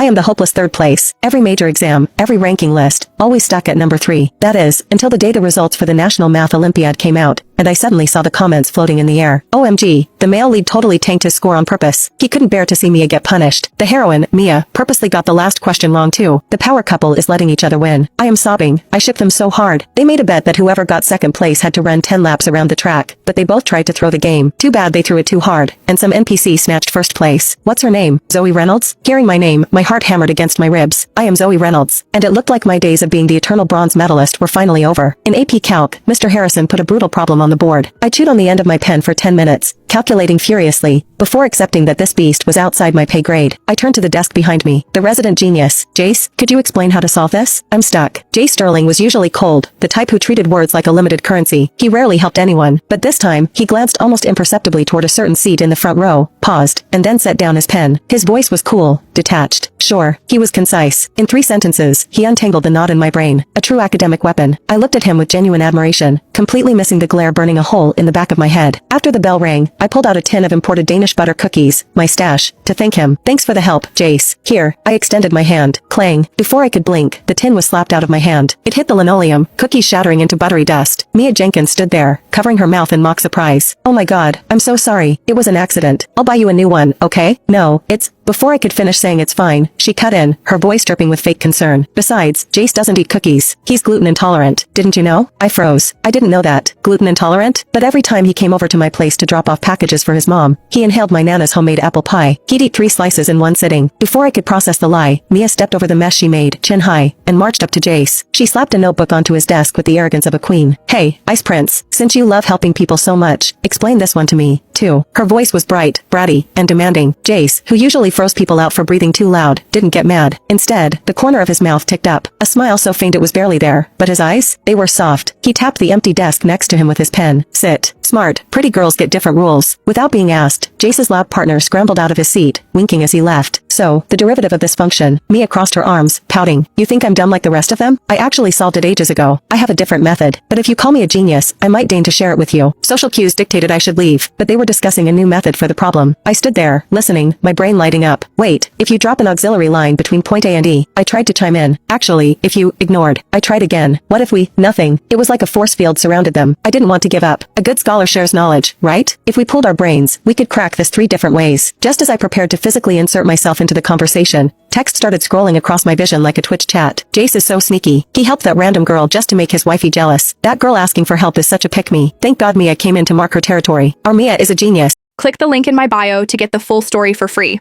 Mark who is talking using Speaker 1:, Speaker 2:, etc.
Speaker 1: I am the hopeless third place. Every major exam, every ranking list, always stuck at number 3. That is, until the day the results for the National Math Olympiad came out, and I suddenly saw the comments floating in the air. OMG, the male lead totally tanked his score on purpose. He couldn't bear to see Mia get punished. The heroine, Mia, purposely got the last question wrong too. The power couple is letting each other win. I am sobbing. I ship them so hard. They made a bet that whoever got second place had to run 10 laps around the track, but they both tried to throw the game. Too bad they threw it too hard, and some NPC snatched first place. What's her name? Zoe Reynolds? Hearing my name, my heart hammered against my ribs. I am Zoe Reynolds, and it looked like my days of being the eternal bronze medalist were finally over. In AP Calc, Mr. Harrison put a brutal problem on the board. I chewed on the end of my pen for 10 minutes, calculating furiously, before accepting that this beast was outside my pay grade. I turned to the desk behind me. The resident genius, Jace, could you explain how to solve this? I'm stuck. Jace Sterling was usually cold, the type who treated words like a limited currency. He rarely helped anyone, but this time, he glanced almost imperceptibly toward a certain seat in the front row, paused, and then set down his pen. His voice was cool, detached. Sure, he was concise. In 3 sentences, he untangled the knot in my brain. A true academic weapon. I looked at him with genuine admiration, completely missing the glare burning a hole in the back of my head. After the bell rang, I pulled out a tin of imported Danish butter cookies, my stash, to thank him. Thanks for the help, Jace. Here, I extended my hand. Clang. Before I could blink, the tin was slapped out of my hand. It hit the linoleum, cookies shattering into buttery dust. Mia Jenkins stood there, covering her mouth in mock surprise. Oh my god, I'm so sorry. It was an accident. I'll buy you a new one, okay? No, it's... Before I could finish saying it's fine, she cut in, her voice dripping with fake concern. Besides, Jace doesn't eat cookies. He's gluten intolerant. Didn't you know? I froze. I didn't know that. Gluten intolerant? But every time he came over to my place to drop off packages for his mom, he inhaled my Nana's homemade apple pie. He'd eat 3 slices in one sitting. Before I could process the lie, Mia stepped over the mess she made, chin high, and marched up to Jace. She slapped a notebook onto his desk with the arrogance of a queen. Hey, Ice Prince, since you love helping people so much, explain this one to me, too. Her voice was bright, bratty, and demanding. Jace, who usually froze people out for breathing too loud, didn't get mad. Instead, the corner of his mouth ticked up, a smile so faint it was barely there, but his eyes, they were soft. He tapped the empty desk next to him with his pen. Sit. Smart. Pretty girls get different rules. Without being asked, Jace's lab partner scrambled out of his seat, winking as he left. So, the derivative of this function, Mia crossed her arms, pouting. You think I'm dumb like the rest of them? I actually solved it ages ago. I have a different method, but if you call me a genius, I might deign to share it with you. Social cues dictated I should leave, but they were discussing a new method for the problem. I stood there, listening, my brain lighting up. Wait, if you drop an auxiliary line between point A and E, I tried to chime in. Actually, if you ignored, I tried again. What if we, nothing. It was like a force field surrounded them. I didn't want to give up. A good scholar shares knowledge, right? If we pooled our brains, we could crack this 3 different ways. Just as I prepared to physically insert myself into the conversation, text started scrolling across my vision like a Twitch chat. Jace is so sneaky. He helped that random girl just to make his wifey jealous. That girl asking for help is such a pick-me. Thank God Mia came in to mark her territory. Our Mia is a genius.
Speaker 2: Click the link in my bio to get the full story for free.